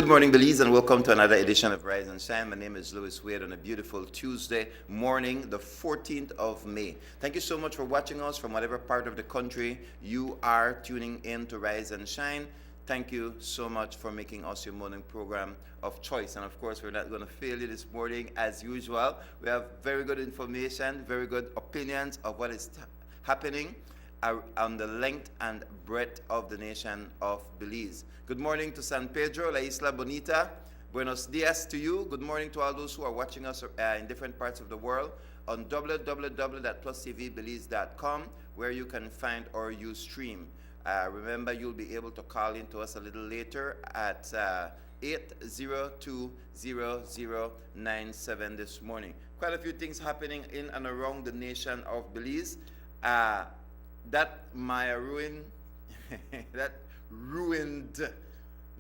Good morning, Belize, and welcome to another edition of Rise and Shine. My name is Louis Wade on a beautiful Tuesday morning, the 14th of May. Thank you so much for watching us from whatever part of the country you are tuning in to Rise and Shine. Thank you so much for making us your morning program of choice. And of course, we're not going to fail you this morning as usual. We have very good information, very good opinions of what is happening on the length and breadth of the nation of Belize. Good morning to San Pedro, La Isla Bonita. Buenos dias to you. Good morning to all those who are watching us in different parts of the world on www.plustvbelize.com, where you can find our Ustream. Remember, you'll be able to call in to us a little later at 8020097 this morning. Quite a few things happening in and around the nation of Belize. That Maya ruin, that ruined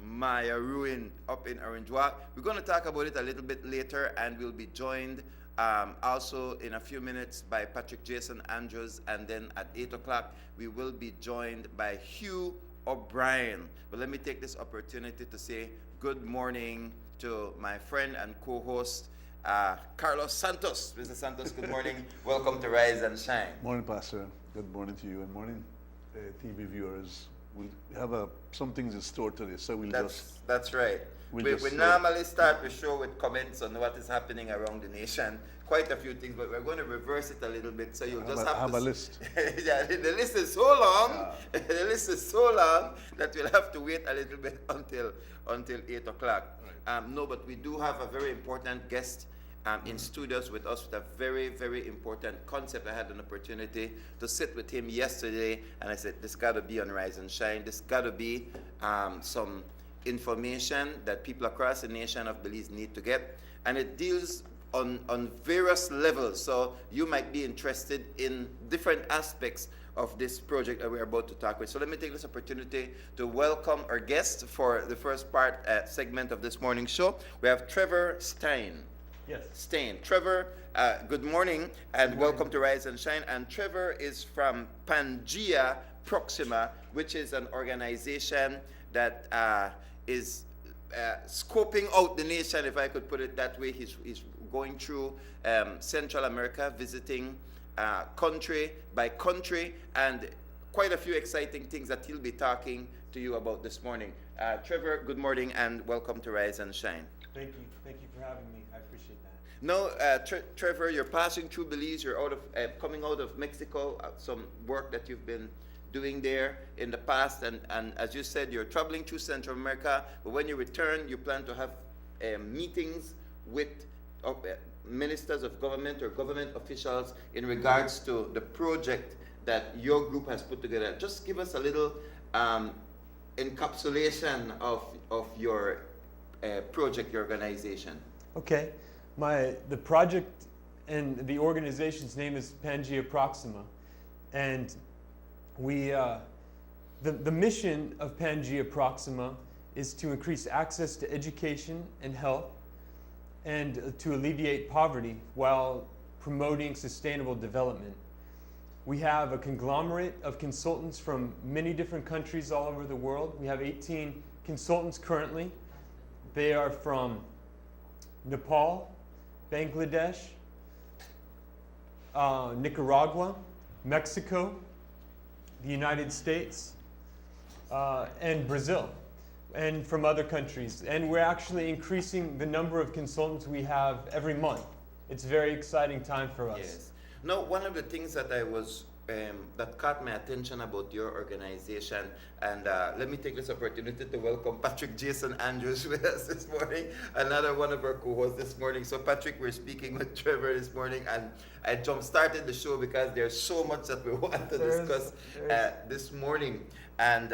Maya ruin up in Orange Walk. We're going to talk about it a little bit later, and we'll be joined also in a few minutes by Patrick Jason Andrews, and then at 8 o'clock we will be joined by Hugh O'Brien. But let me take this opportunity to say good morning to my friend and co-host Carlos Santos. Mr. Santos, good morning. Welcome to Rise and Shine. Morning, Pastor. Good morning to you, and morning, TV viewers. We have some things in store today, so that's right. We normally start the show with comments on what is happening around the nation. Quite a few things, but we're going to reverse it a little bit. So you'll just have a list. Yeah, the list is so long. The list is so long that we'll have to wait a little bit until 8 o'clock. Right. No, but we do have a very important guest in studios with us with a very, very important concept. I had an opportunity to sit with him yesterday, and I said, this got to be on Rise and Shine. This got to be some information that people across the nation of Belize need to get. And it deals on various levels. So you might be interested in different aspects of this project that we're about to talk with. So let me take this opportunity to welcome our guest for the first part segment of this morning's show. We have Trevor Stein. Yes. Stein. Trevor, good morning and welcome to Rise and Shine. And Trevor is from Pangea Proxima, which is an organization that is scoping out the nation, if I could put it that way. He's going through Central America, visiting country by country, and quite a few exciting things that he'll be talking to you about this morning. Trevor, good morning and welcome to Rise and Shine. Thank you. Thank you for having me. I appreciate that. No, Trevor, you're passing through Belize. You're coming out of Mexico. Some work that you've been doing there in the past, and as you said, you're traveling through Central America. But when you return, you plan to have meetings with ministers of government or government officials in regards to the project that your group has put together. Just give us a little encapsulation of your project, your organization. Okay, the project and the organization's name is Pangea Proxima, and the mission of Pangea Proxima is to increase access to education and health, and to alleviate poverty while promoting sustainable development. We have a conglomerate of consultants from many different countries all over the world. We have 18 consultants currently. They are from Nepal, Bangladesh, Nicaragua, Mexico, the United States, and Brazil, and from other countries. And we're actually increasing the number of consultants we have every month. It's a very exciting time for us. Yes. Now, one of the things that that caught my attention about your organization, and let me take this opportunity to welcome Patrick Jason Andrews with us this morning, another one of our co-hosts this morning. So Patrick, we're speaking with Trevor this morning, and I jump-started the show because there's so much that we want to discuss this morning. And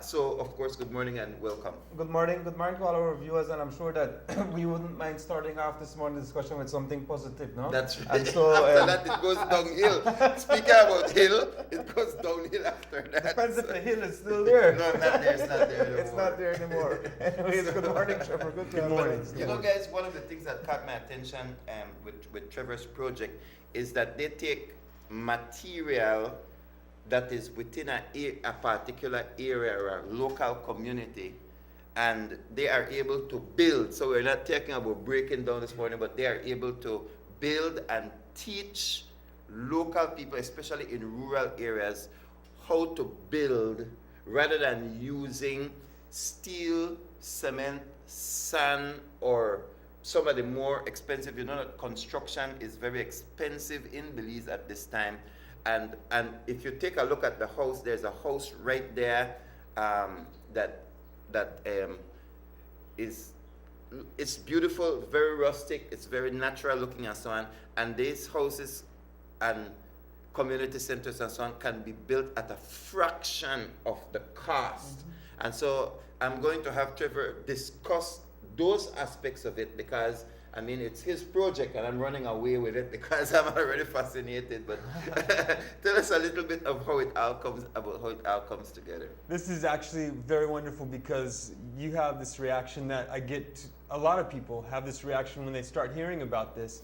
so, of course, good morning and welcome. Good morning to all our viewers, and I'm sure that we wouldn't mind starting off this morning's discussion with something positive, no? That's right. And so, after that, it goes downhill. Speaking about hill, it goes downhill after that. Depends if the hill is still there. No, not there. It's not there anymore. It's not there anymore. Anyways, good morning, Trevor. Good morning. You know, guys, one of the things that caught my attention with Trevor's project is that they take material that is within a particular area or a local community, and they are able to build. So we're not talking about breaking down this morning, but they are able to build and teach local people, especially in rural areas, how to build rather than using steel, cement, sand, or some of the more expensive. You know that construction is very expensive in Belize at this time. And if you take a look at the house, there's a house right there that is, it's beautiful, very rustic, it's very natural looking and so on. And these houses and community centers and so on can be built at a fraction of the cost. And so I'm going to have Trevor discuss those aspects of it, because I mean it's his project and I'm running away with it because I'm already fascinated. But tell us a little bit of how it all comes together. This is actually very wonderful because you have this reaction that I get. A lot of people have this reaction when they start hearing about this.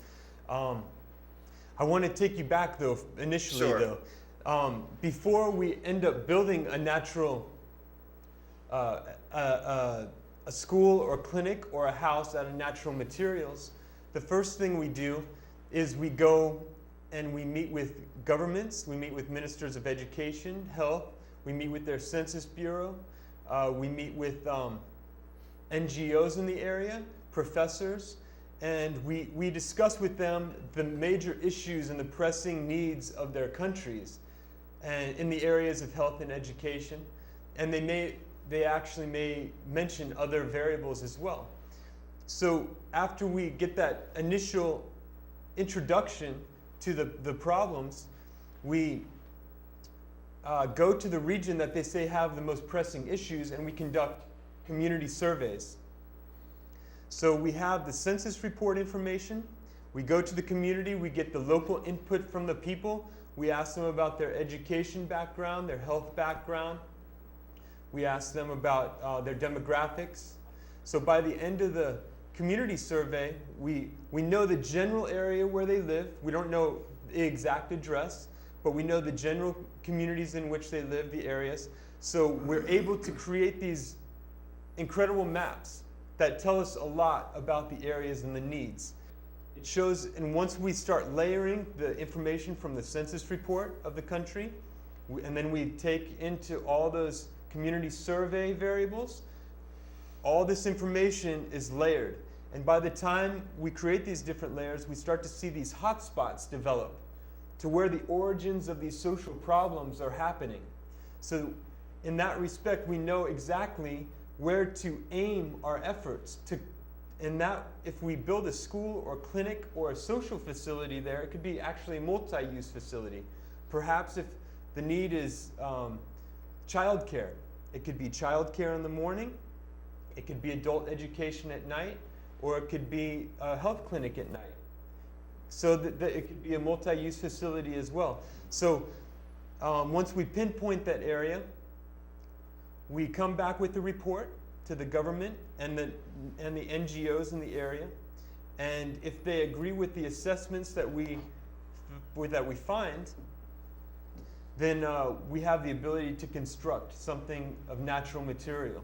I want to take you back though, initially. Sure. Though. Before we end up building a natural, a school or clinic or a house out of natural materials, the first thing we do is we go and we meet with governments, we meet with ministers of education, health, we meet with their census bureau, we meet with NGOs in the area, professors, and we discuss with them the major issues and the pressing needs of their countries and in the areas of health and education. And they actually may mention other variables as well. So after we get that initial introduction to the problems, we go to the region that they say have the most pressing issues, and we conduct community surveys. So we have the census report information, we go to the community, we get the local input from the people, we ask them about their education background, their health background, we ask them about their demographics. So by the end of the community survey, we know the general area where they live. We don't know the exact address, but we know the general communities in which they live, the areas. So we're able to create these incredible maps that tell us a lot about the areas and the needs. It shows, and once we start layering the information from the census report of the country, and then we take into all those community survey variables, all this information is layered. And by the time we create these different layers, we start to see these hotspots develop to where the origins of these social problems are happening. So in that respect, we know exactly where to aim our efforts to, and that if we build a school or clinic or a social facility there, it could be actually a multi-use facility. Perhaps if the need is childcare, it could be childcare in the morning, it could be adult education at night, or it could be a health clinic at night. So that it could be a multi-use facility as well. So once we pinpoint that area, we come back with the report to the government and the NGOs in the area, and if they agree with the assessments that we find, then we have the ability to construct something of natural material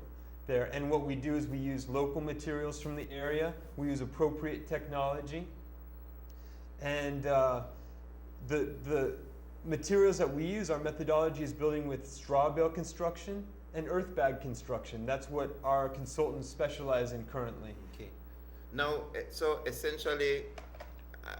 there. And what we do is we use local materials from the area, we use appropriate technology, and the materials that we use, our methodology is building with straw bale construction and earth bag construction. That's what our consultants specialize in currently. Okay. Now, so essentially,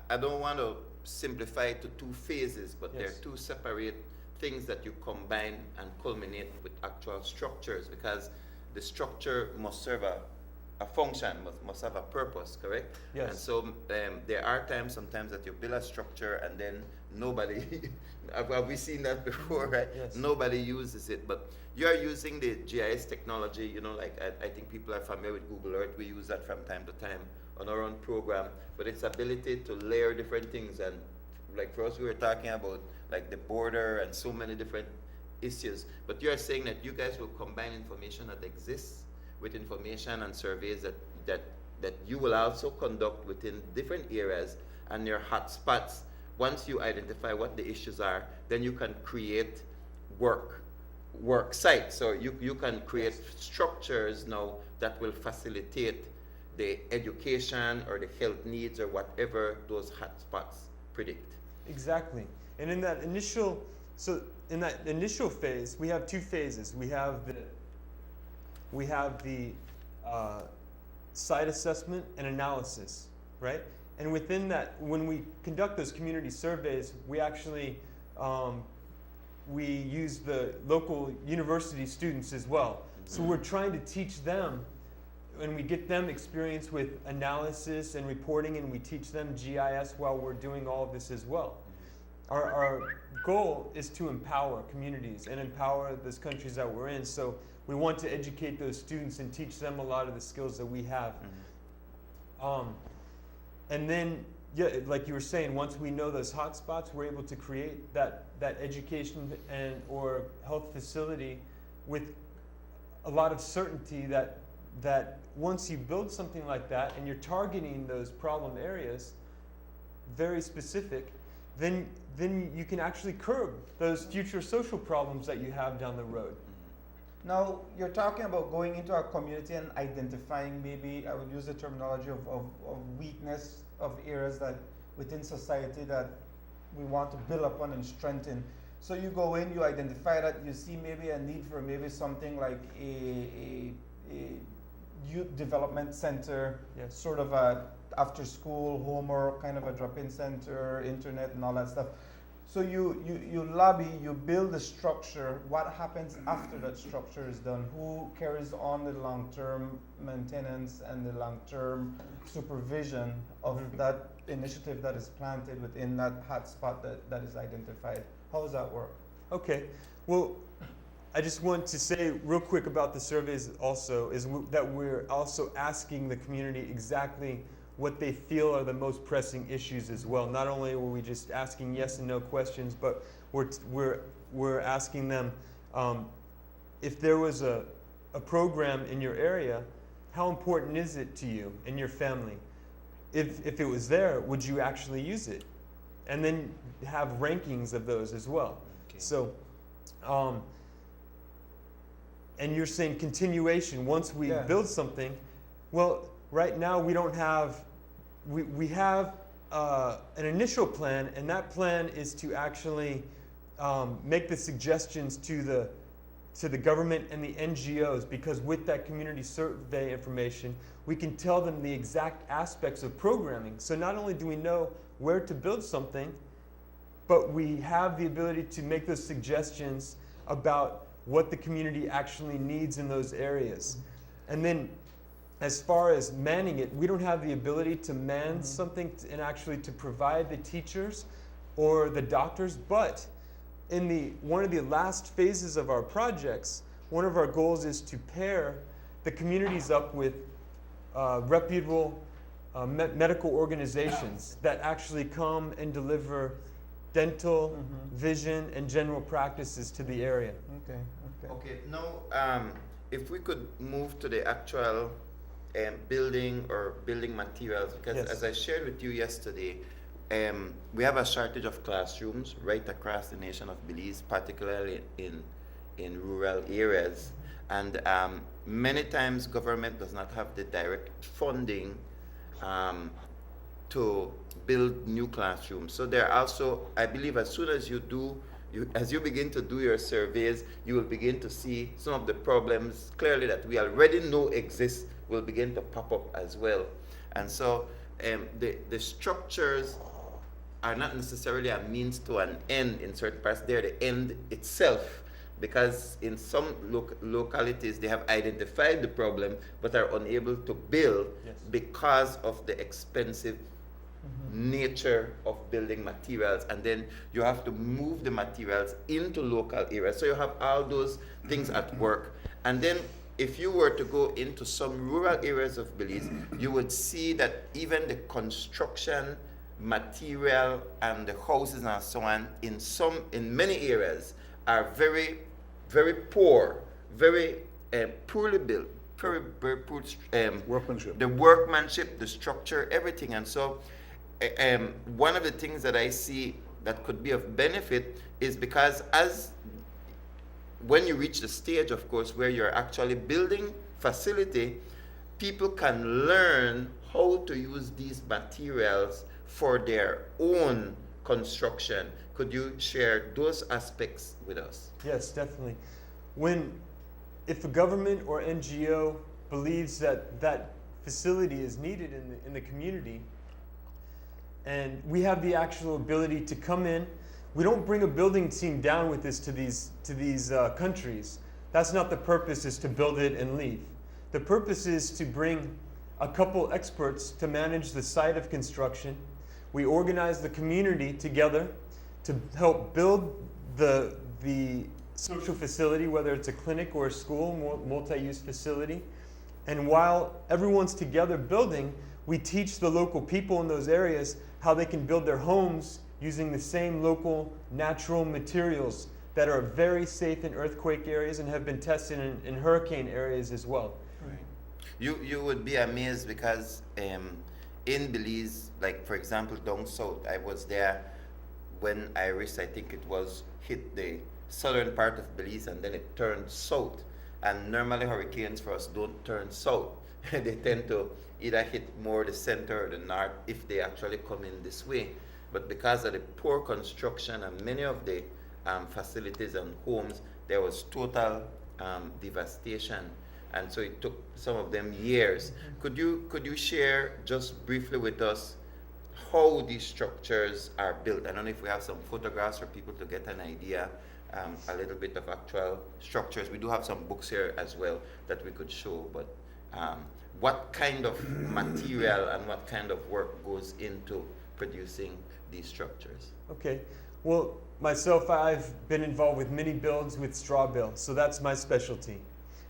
I don't want to simplify it to two phases, but Yes. they're two separate things that you combine and culminate with actual structures, because the structure must serve a function, must have a purpose, correct? Yes. And so there are times, sometimes that you build a structure and then nobody, have we seen that before, right? Yes. Nobody uses it, but you are using the GIS technology, you know, like I think people are familiar with Google Earth. We use that from time to time on our own program, but its ability to layer different things, and like for us, we were talking about like the border and so many different issues, but you are saying that you guys will combine information that exists with information and surveys that you will also conduct within different areas and your hotspots. Once you identify what the issues are, then you can create work work site. So you can create structures now that will facilitate the education or the health needs or whatever those hotspots predict. Exactly. And in that initial phase, we have two phases. We have the site assessment and analysis, right? And within that, when we conduct those community surveys, we actually we use the local university students as well. So we're trying to teach them, and we get them experience with analysis and reporting, and we teach them GIS while we're doing all of this as well. Our goal is to empower communities and empower those countries that we're in. So we want to educate those students and teach them a lot of the skills that we have. And then, yeah, like you were saying, once we know those hotspots, we're able to create that education and or health facility with a lot of certainty that once you build something like that and you're targeting those problem areas, very specific, then you can actually curb those future social problems that you have down the road. Now, you're talking about going into our community and identifying, maybe I would use the terminology of weakness of areas that within society that we want to build upon and strengthen. So you go in, you identify that, you see maybe a need for maybe something like a youth development center, Yes. sort of a after school homework kind of a drop-in center, internet and all that stuff. So you lobby, you build the structure. What happens after that structure is done? Who carries on the long-term maintenance and the long-term supervision of that initiative that is planted within that hotspot that is identified? How does that work? Okay, well, I just want to say real quick about the surveys also, is that we're also asking the community exactly what they feel are the most pressing issues as well. Not only were we just asking yes and no questions, but we're asking them if there was a program in your area, how important is it to you and your family? If it was there, would you actually use it? And then have rankings of those as well. Okay. So, and you're saying continuation, once we build something, well, right now we don't have, we have an initial plan, and that plan is to actually make the suggestions to the government and the NGOs, because with that community survey information, we can tell them the exact aspects of programming. So not only do we know where to build something, but we have the ability to make those suggestions about what the community actually needs in those areas. And then as far as manning it, we don't have the ability to man something and actually to provide the teachers or the doctors, but in one of the last phases of our projects, one of our goals is to pair the communities up with reputable medical organizations that actually come and deliver dental, vision, and general practices to the area. Okay. Okay, now if we could move to the actual building or building materials, because Yes. as I shared with you yesterday, we have a shortage of classrooms right across the nation of Belize, particularly in rural areas. And many times government does not have the direct funding to build new classrooms. So there are also, I believe, as soon as as you begin to do your surveys, you will begin to see some of the problems clearly that we already know exist will begin to pop up as well. And so the structures are not necessarily a means to an end in certain parts. They're the end itself, because in some localities they have identified the problem but are unable to build because of the expensive nature of building materials, and then you have to move the materials into local areas. So you have all those things at work. And then if you were to go into some rural areas of Belize, you would see that even the construction material and the houses and so on in many areas are very, very poor, very poorly built, very poor Workmanship. the workmanship, the structure, everything. And so one of the things that I see that could be of benefit is because as when you reach the stage, of course, where you're actually building facility, people can learn how to use these materials for their own construction. Could you share those aspects with us? Yes, definitely. If a government or NGO believes that that facility is needed in the community, and we have the actual ability to come in, we don't bring a building team down with this to these countries. That's not the purpose, is to build it and leave. The purpose is to bring a couple experts to manage the site of construction. We organize the community together to help build the social facility, whether it's a clinic or a school, multi-use facility. And while everyone's together building, we teach the local people in those areas how they can build their homes using the same local natural materials that are very safe in earthquake areas and have been tested in hurricane areas as well. Right. You would be amazed because in Belize, like for example down south, I was there when Iris, I think it was, hit the southern part of Belize and then it turned south. And normally hurricanes for us don't turn south. They tend to either hit more the center or the north if they actually come in this way. But because of the poor construction and many of the facilities and homes, there was total devastation. And so it took some of them years. Could you share just briefly with us how these structures are built? I don't know if we have some photographs for people to get an idea, a little bit of actual structures. We do have some books here as well that we could show, but what kind of material and what kind of work goes into producing these structures? Okay. Well, myself, I've been involved with many builds with straw bale, so that's my specialty.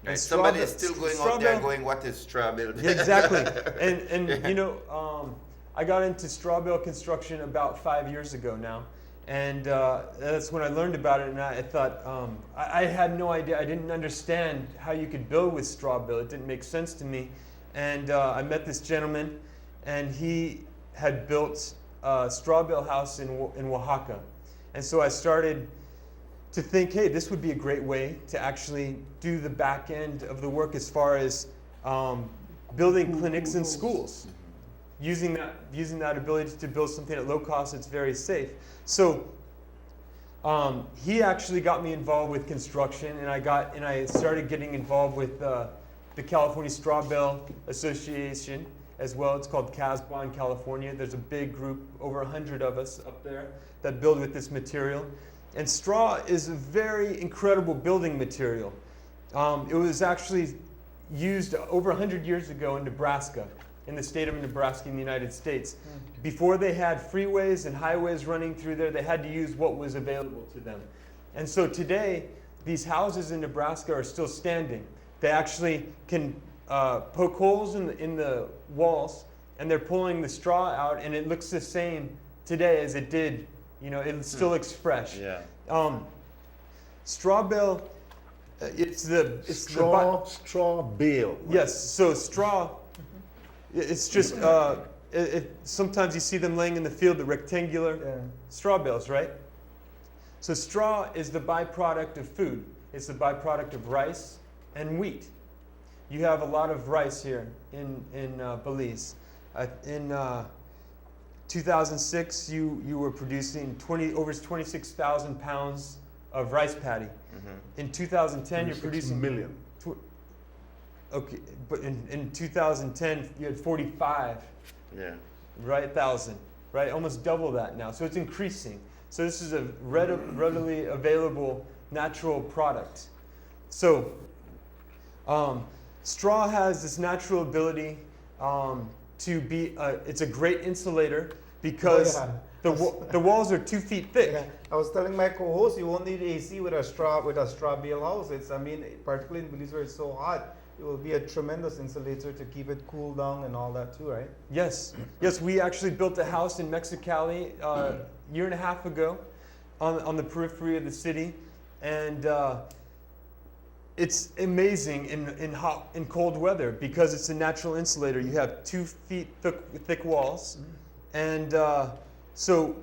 Right. Somebody is still going out there going, what is straw bale? Yeah, exactly. And you know, I got into straw bale construction about 5 years ago now. And that's when I learned about it, and I thought, I had no idea, I didn't understand how you could build with straw bale. It didn't make sense to me. And I met this gentleman, and he had built a straw bale house in Oaxaca. And so I started to think, hey, this would be a great way to actually do the back end of the work as far as building clinics and schools. Using that ability to build something at low cost that's very safe. So he actually got me involved with construction, and I started getting involved with the California Straw Bale Association as well. It's called CASBA in California. There's a big group, over 100 of us up there, that build with this material. And straw is a very incredible building material. It was actually used over 100 years ago in Nebraska, in the state of Nebraska in the United States. Before they had freeways and highways running through there, they had to use what was available to them. And so today, these houses in Nebraska are still standing. They actually can poke holes in the walls, and they're pulling the straw out, and it looks the same today as it did. You know, it still looks fresh. Yeah. Straw bale, straw bale. Yes, so straw, it's just, sometimes you see them laying in the field, the rectangular straw bales, right? So straw is the byproduct of food. It's the byproduct of rice and wheat. You have a lot of rice here in Belize. In 2006, you were producing over 26,000 pounds of rice paddy. In 2010, you're producing million. Okay, but in 2010, you had 45. Yeah. Right, thousand. Right, almost double that now. So it's increasing. So this is a readily available natural product. So straw has this natural ability to be. It's a great insulator because the walls are 2 feet thick. Yeah. I was telling my co-host, you won't need AC with a straw bale house. Particularly in Belize where it's so hot, it will be a tremendous insulator to keep it cool down and all that too, right? Yes, yes. We actually built a house in Mexicali a year and a half ago, on the periphery of the city, and it's amazing in hot and cold weather because it's a natural insulator. You have 2 feet thick walls, and so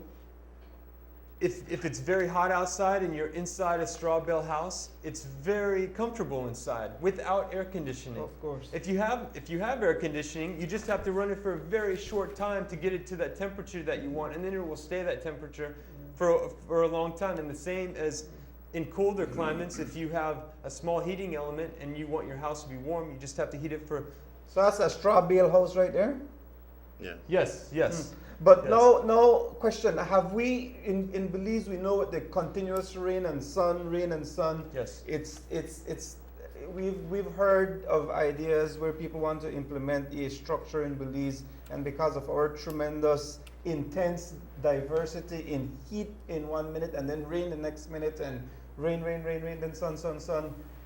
if it's very hot outside and you're inside a straw bale house, it's very comfortable inside without air conditioning. Of course. If you have air conditioning, you just have to run it for a very short time to get it to that temperature that you want, and then it will stay that temperature for a long time. And the same as in colder climates, if you have a small heating element and you want your house to be warm, you just have to heat it for. So that's a straw bale house right there? Yeah. Yes. But Yes. no question. Have we in Belize? We know with the continuous rain and sun. Yes. It's we've heard of ideas where people want to implement a structure in Belize, and because of our tremendous intense diversity in heat in 1 minute and then rain the next minute and rain, then sun.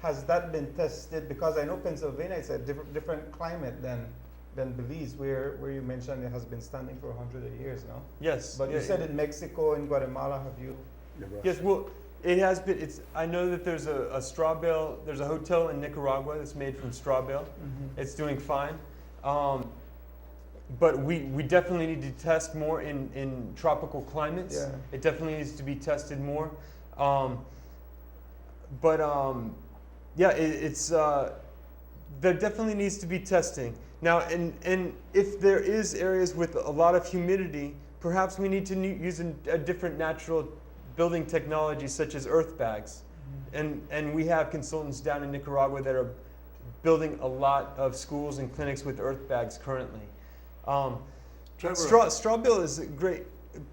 Has that been tested? Because I know Pennsylvania is a different climate than Belize, where you mentioned it has been standing for 100 years now. Yes. But you said in Mexico, in Guatemala, have you? Yes, well, it has been. I know that there's a straw bale. There's a hotel in Nicaragua that's made from straw bale. Mm-hmm. It's doing fine, but we definitely need to test more in tropical climates. Yeah. It definitely needs to be tested more. There definitely needs to be testing. Now, and if there is areas with a lot of humidity, perhaps we need to use a different natural building technology such as earth bags. And we have consultants down in Nicaragua that are building a lot of schools and clinics with earth bags currently. Trevor, Straw bale is great.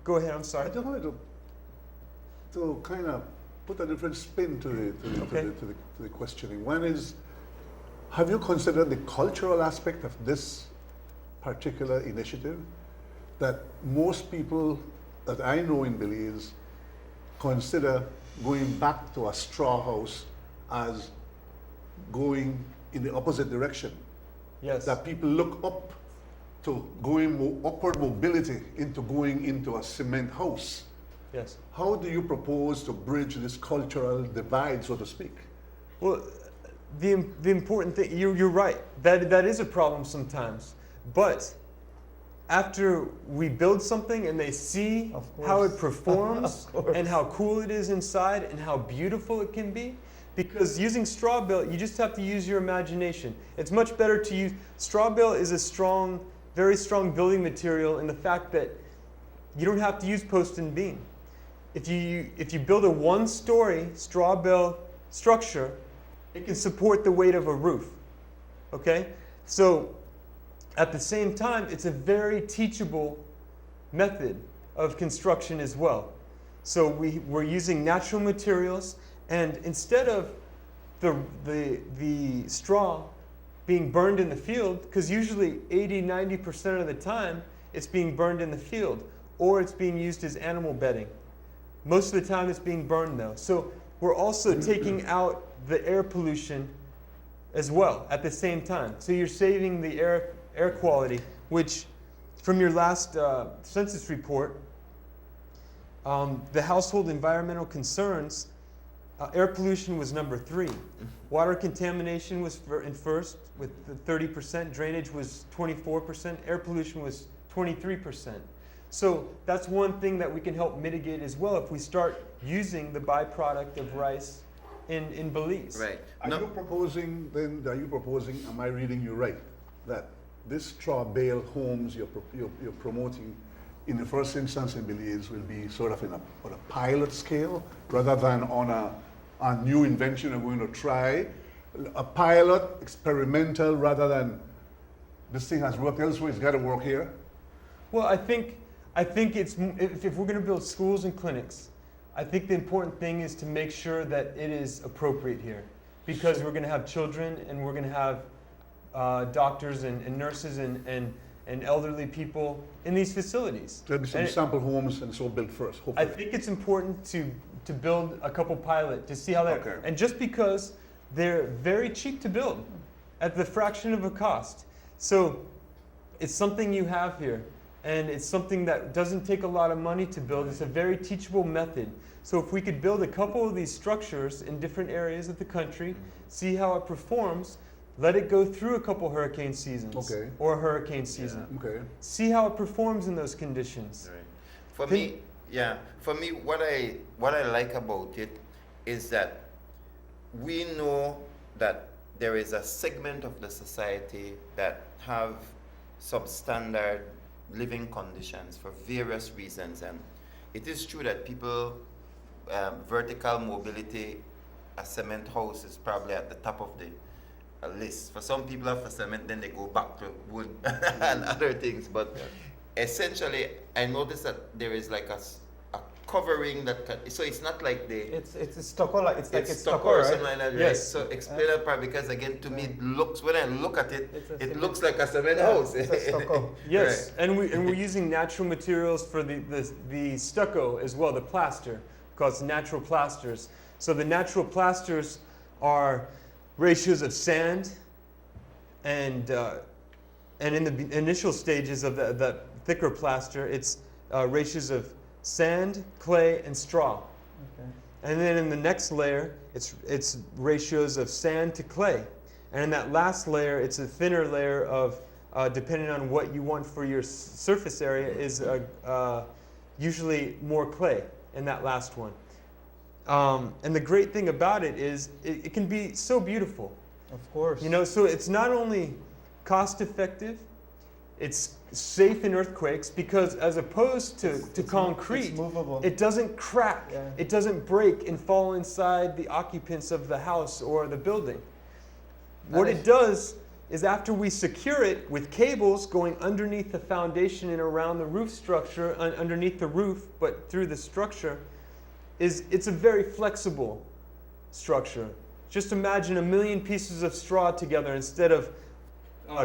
Go ahead, I'm I sorry. just wanted to kind of put a different spin to the questioning. One is, have you considered the cultural aspect of this particular initiative? That most people that I know in Belize consider going back to a straw house as going in the opposite direction. Yes. That people look up to going upward mobility into going into a cement house. Yes. How do you propose to bridge this cultural divide, so to speak? Well, the important thing, you're right, that is a problem sometimes. But after we build something and they see Of course. how it performs Of course. and how cool it is inside and how beautiful it can be, because using straw bale, you just have to use your imagination. It's much better to use, straw bale is a very strong building material in the fact that you don't have to use post and beam. If you build a one-story straw bale structure, it can support the weight of a roof, okay? So at the same time, it's a very teachable method of construction as well. So we're using natural materials, and instead of the straw being burned in the field, because usually 80-90% of the time it's being burned in the field, or it's being used as animal bedding. Most of the time it's being burned though. So we're also taking out the air pollution as well at the same time. So you're saving the air quality, which from your last census report, the household environmental concerns, air pollution was number 3. Water contamination was in first with 30%, drainage was 24%, air pollution was 23%. So that's one thing that we can help mitigate as well if we start using the byproduct of rice in Belize. Right. Are you proposing, am I reading you right, that this straw bale homes you're promoting in the first instance in Belize will be sort of on a pilot scale rather than on a new invention you're going to try? A pilot, experimental, rather than this thing has worked elsewhere, it's got to work here? Well, I think it's, if we're going to build schools and clinics, I think the important thing is to make sure that it is appropriate here, because we're going to have children and we're going to have doctors and nurses and elderly people in these facilities. There'll be some sample homes and so built first, hopefully. I think it's important to build a couple pilot to see how that, Okay. and just because they're very cheap to build at the fraction of a cost. So it's something you have here, and it's something that doesn't take a lot of money to build. It's a very teachable method. So if we could build a couple of these structures in different areas of the country, see how it performs, let it go through a couple hurricane seasons Okay. or a hurricane season. Okay. See how it performs in those conditions. Right. For Can- me, Yeah, for me, what I like about it is that we know that there is a segment of the society that have substandard living conditions for various reasons, and it is true that people vertical mobility, a cement house is probably at the top of the list. For some people after cement, then they go back to wood and other things. But essentially, I noticed that there is like a covering that so it's not like it's stucco, like it's stucco stucco, or right? something like that. Yes. Right? So explain that part, because again, to me, it looks, when I look at it, It's a it cement- looks like a cement Yeah, house. it's a stucco. Yes, and we're using natural materials for the stucco as well, the plaster, because natural plasters. So the natural plasters are ratios of sand, and in the initial stages of the thicker plaster, it's ratios of sand, clay, and straw. Okay. And then in the next layer, it's ratios of sand to clay. And in that last layer, it's a thinner layer of, depending on what you want for your surface area, is usually more clay in that last one. And the great thing about it is it can be so beautiful. Of course. You know, so it's not only cost effective, it's safe in earthquakes, because as opposed to concrete, it's movable. it doesn't crack, Yeah. it doesn't break and fall inside the occupants of the house or the building. What it does is, after we secure it with cables going underneath the foundation and around the roof structure, underneath the roof, but through the structure, it's a very flexible structure. Just imagine 1 million pieces of straw together instead of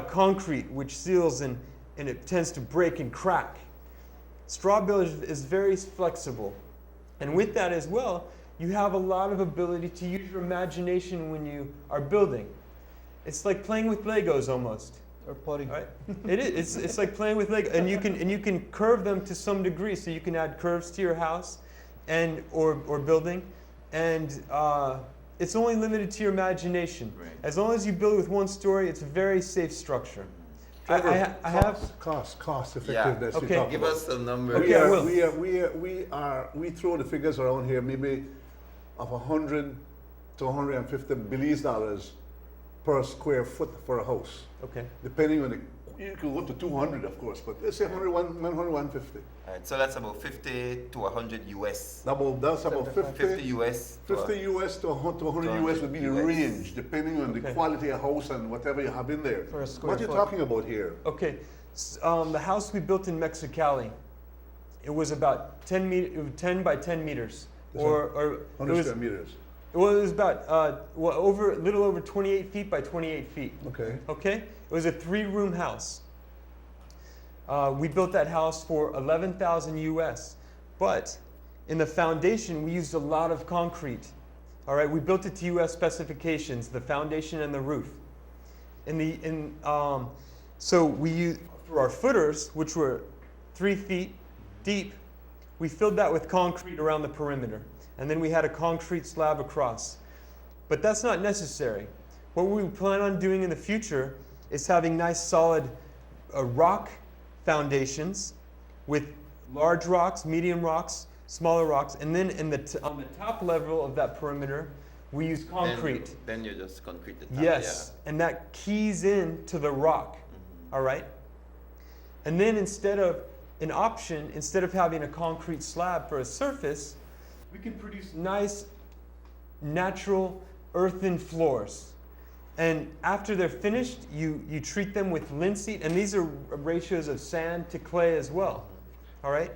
concrete, which seals and it tends to break and crack. Straw build is very flexible. And with that as well, you have a lot of ability to use your imagination when you are building. It's like playing with Legos almost. Or potting. Right? It is. It's like playing with Lego, and you can curve them to some degree. So you can add curves to your house, and or building, and it's only limited to your imagination. Right. As long as you build with one story, it's a very safe structure. Trevor, I have. cost effectiveness. Yeah. we Okay. talk Give about. us a number. Okay, I will. We throw the figures around here, maybe of 100 to 150 Belize dollars per square foot for a house, Okay. depending on the. You can go to 200, of course, but let's say 100, 150. All right, so that's about 50 to 100 US. That's about 50 US. to 50 US to 100 US would be the US. range, depending on the Okay. quality of house and whatever you have in there. For a square What are you foot. talking about here? Okay. The house we built in Mexicali, it was about 10 by 10 meters, Is or it 100 was. square meters. Well, it was about a little over 28 feet by 28 feet. Okay. Okay? It was a 3-room house. We built that house for 11,000 US, but in the foundation we used a lot of concrete. All right, we built it to US specifications, the foundation and the roof. So we used, for our footers, which were 3 feet deep, we filled that with concrete around the perimeter. And then we had a concrete slab across. But that's not necessary. What we plan on doing in the future is having nice solid rock foundations with large rocks, medium rocks, smaller rocks, and then on the top level of that perimeter, we use concrete. Then you just concrete the top. Yes, and that keys in to the rock, all right? And then instead of having a concrete slab for a surface, we can produce nice natural earthen floors. And after they're finished, you treat them with linseed, and these are ratios of sand to clay as well, all right?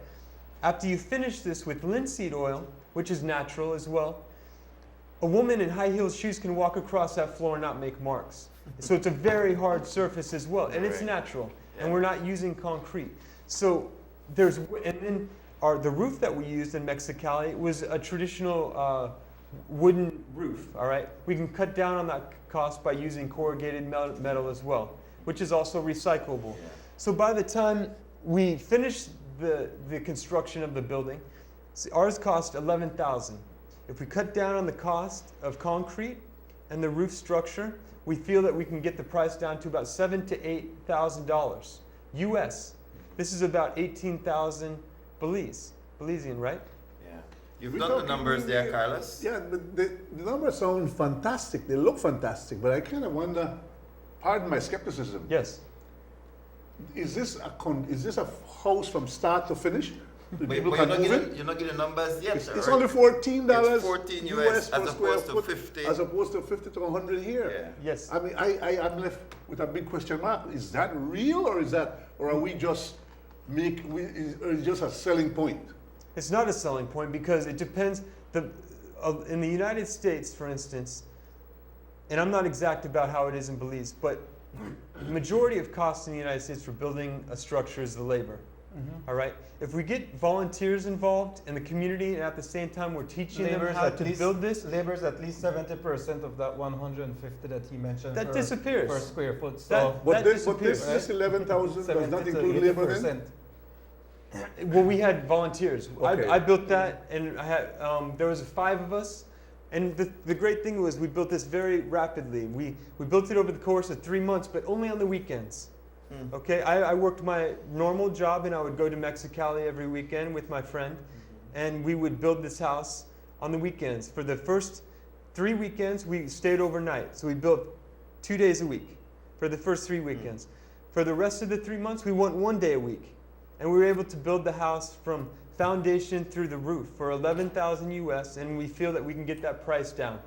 After you finish this with linseed oil, which is natural as well, a woman in high heel shoes can walk across that floor and not make marks. So it's a very hard surface as well, and it's Right. natural, Yeah. and we're not using concrete. So and then the roof that we used in Mexicali was a traditional wooden roof, all right? We can cut down on that cost by using corrugated metal as well, which is also recyclable. Yeah. So by the time we finish the construction of the building, ours cost $11,000. If we cut down on the cost of concrete and the roof structure, we feel that we can get the price down to about $7,000 to $8,000 US. This is about 18,000 Belize. Belizean, right? Yeah. You've We're done the talking numbers there, really- Carlos. Yeah, the numbers sound fantastic. They look fantastic, but I kind of wonder, pardon my skepticism, Yes. is this a house from start to finish? The But, people but can move in? you're not getting numbers yet. It's right? only $14 It's 14 US per as square opposed to foot, 50. as opposed to 50 to 100 here. Yeah. Yes. I mean, I'm left with a big question mark. Is that real, or are we just or is it just a selling point? It's not a selling point because it depends. In the United States, for instance, and I'm not exact about how it is in Belize, but the majority of costs in the United States for building a structure is the labor. All right. If we get volunteers involved in the community, and at the same time we're teaching them how to build this, Labor is at least 70% of that 150 that he mentioned. that per, disappears. per square foot. So That- But this disappears, this 11,000 does 70 not to include labor then? 80%. Well, we had volunteers. Okay. I built that, and I had there was 5 of us. And the great thing was we built this very rapidly. We built it over the course of 3 months, but only on the weekends. Okay, I worked my normal job, and I would go to Mexicali every weekend with my friend, and we would build this house on the weekends. For the first 3 weekends, we stayed overnight. So we built 2 days a week for the first 3 weekends. For the rest of the 3 months, we went 1 day a week. And we were able to build the house from foundation through the roof for 11,000 US, and we feel that we can get that price down.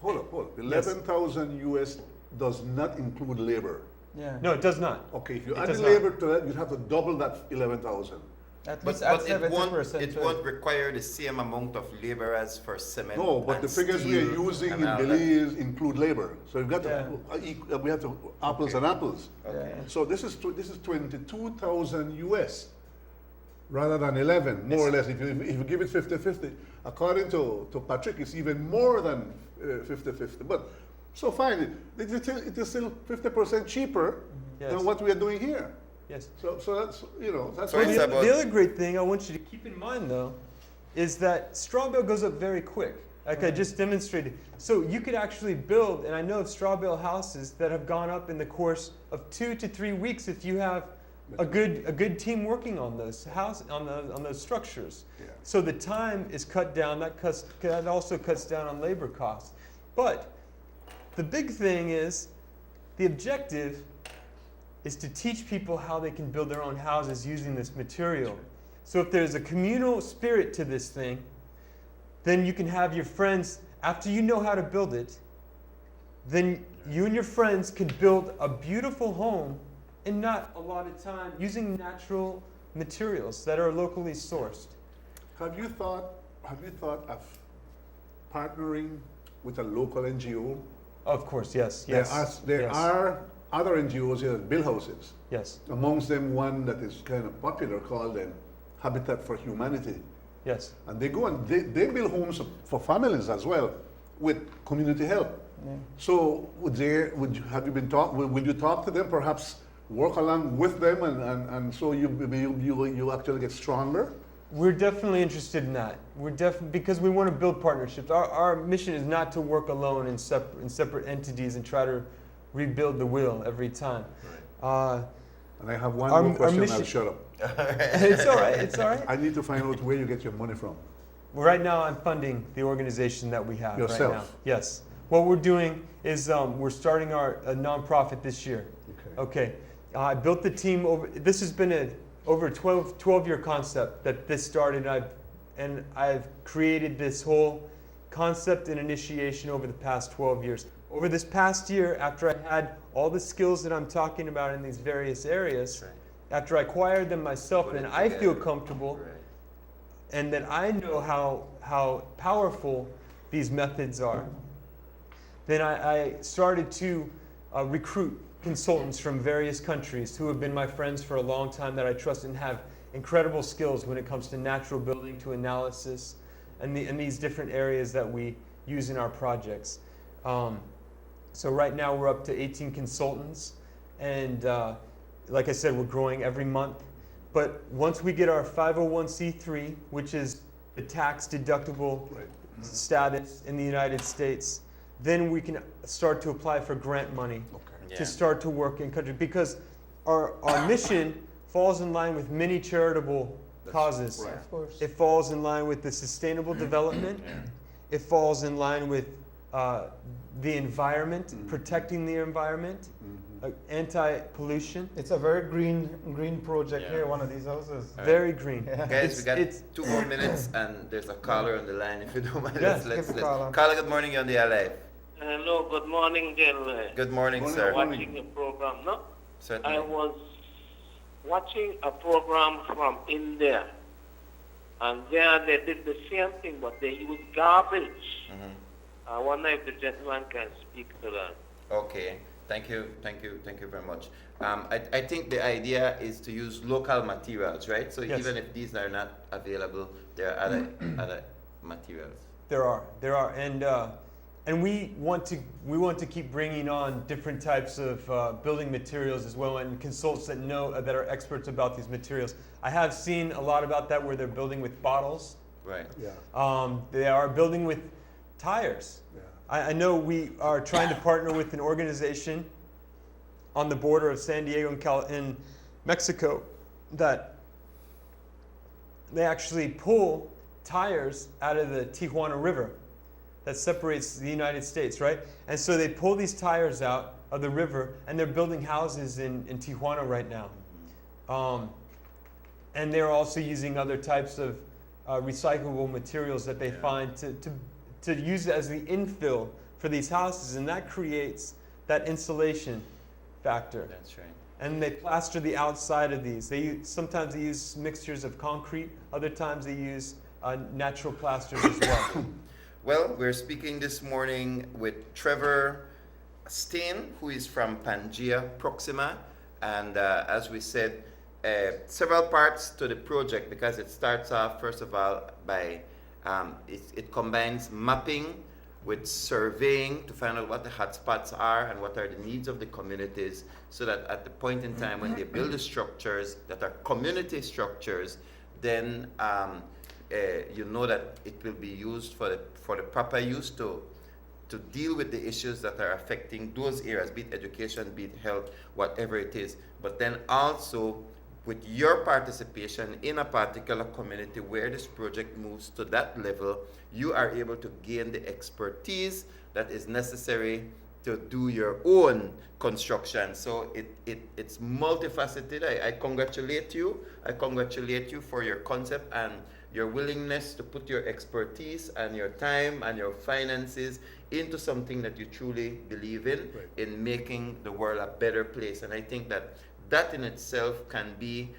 Hold up. 11,000 US does not include labor. Yeah. No, it does not. Okay, if you It add the does not. labor to that, you'd have to double that 11,000. At But, least at but it 70%. it won't require the same amount of labor as for cement. No, but and the figures we are steel using and in all that. Belize include labor. So we've got Yeah. we have to apples and apples. Okay. So this is 22,000 US rather than 11, more or less. If you give it 50-50, according to Patrick, it's even more than 50-50. But so fine, it is still 50% cheaper Yes. than what we are doing here. Yes. So that's that's So Well, it's the, about- the other great thing I want you to keep in mind, though, is that straw bale goes up very quick, like I just demonstrated. So you could actually build, and I know of straw bale houses that have gone up in the course of 2 to 3 weeks if you have a good team working on those on those structures. Yeah. So the time is cut down. That also cuts down on labor costs. But the big thing is the objective is to teach people how they can build their own houses using this material. So if there's a communal spirit to this thing, then you can have your friends, after you know how to build it, then you and your friends can build a beautiful home in not a lot of time using natural materials that are locally sourced. Have you thought of partnering with a local NGO? Of course, yes, yes. There yes, are other NGOs here that build houses. yes, Amongst them, one that is kind of popular called Habitat for Humanity. yes. And they go and they build homes for families as well with community help. Yeah. So will you talk to them, perhaps work along with them and so you actually get stronger? We're definitely interested in that. Because we want to build partnerships. Our mission is not to work alone in separate entities and try to rebuild the wheel every time. And I have one Our- more our question, I'll mission- shut up. It's all right. It's all right. I need to find out where you get your money from. Well, right now, I'm funding the organization that we have Yourself? right now. Yes. What we're doing is we're starting a nonprofit this year. Okay. I built the team over. This has been over a 12-year concept that this started. And I've created this whole concept and initiation over the past 12 years. Over this past year, after I had all the skills that I'm talking about in these various areas, Right. after I acquired them myself, Put and it I feel together. comfortable, Right. and that I know how powerful these methods are, then I started to recruit consultants from various countries who have been my friends for a long time that I trust and have incredible skills when it comes to natural building, to analysis, and these different areas that we use in our projects. So right now we're up to 18 consultants, and like I said, we're growing every month. But once we get our 501c3, which is the tax deductible Right. status in the United States, then we can start to apply for grant money Yeah. to start to work in country, because our mission falls in line with many charitable causes. right. Of course. It falls in line with the sustainable development. It falls in line with the environment, protecting the environment, anti-pollution. It's a very green project here, one of these houses. Very green. Guys, we got it's 2 more minutes, and there's a caller on the line. If you don't mind, Yes, let's give the caller. caller, good morning. You're on the air live. Hello, good morning, gentlemen. Good morning, Morning. sir. Watching the program, no? Certainly. I was watching a program from India, and there they did the same thing, but they used garbage. I wonder if the gentleman can speak to that. Okay. Thank you very much. I think the idea is to use local materials, right? So Yes. even if these are not available, there are other materials. There are, and we want to keep bringing on different types of building materials as well, and consultants that are experts about these materials. I have seen a lot about that where they're building with bottles. Right. Yeah. They are building with tires. Yeah. I know we are trying to partner with an organization on the border of San Diego and Mexico that they actually pull tires out of the Tijuana River that separates the United States, right? And so they pull these tires out of the river, and they're building houses in Tijuana right now. And they're also using other types of recyclable materials that they find to use as the infill for these houses, and that creates that insulation factor. That's right. And they plaster the outside of these. Sometimes they use mixtures of concrete, other times they use natural plasters as well. Well, we're speaking this morning with Trevor Steen, who is from Pangea Proxima, and as we said, several parts to the project, because it starts off first of all by it combines mapping with surveying to find out what the hotspots are and what are the needs of the communities, so that at the point in time when they build the structures that are community structures, then you know that it will be used for the proper use to deal with the issues that are affecting those areas, be it education, be it health, whatever it is. But then also with your participation in a particular community where this project moves to that level, you are able to gain the expertise that is necessary to do your own construction. So it's multifaceted. I congratulate you. I congratulate you for your concept and your willingness to put your expertise and your time and your finances into something that you truly believe in, in making the world a better place. And I think that in itself can be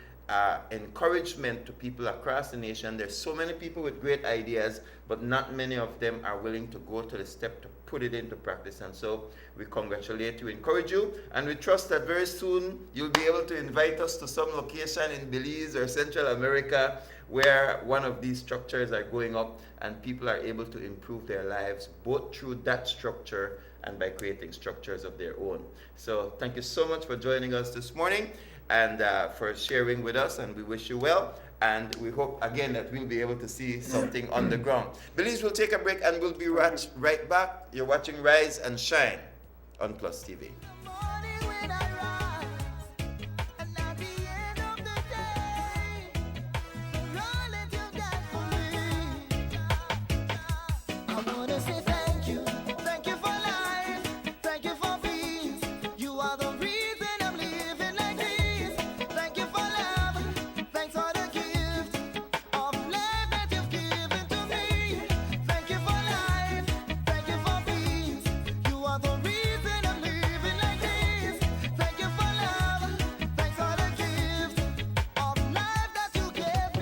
encouragement to people across the nation. There's so many people with great ideas, but not many of them are willing to go to the step to put it into practice. And so we congratulate you, encourage you, and we trust that very soon you'll be able to invite us to some location in Belize or Central America where one of these structures are going up and people are able to improve their lives both through that structure and by creating structures of their own. So thank you so much for joining us this morning and for sharing with us, and we wish you well, and we hope again that we'll be able to see something on the ground. Belize will take a break and we'll be right back. You're watching Rise and Shine on Plus TV.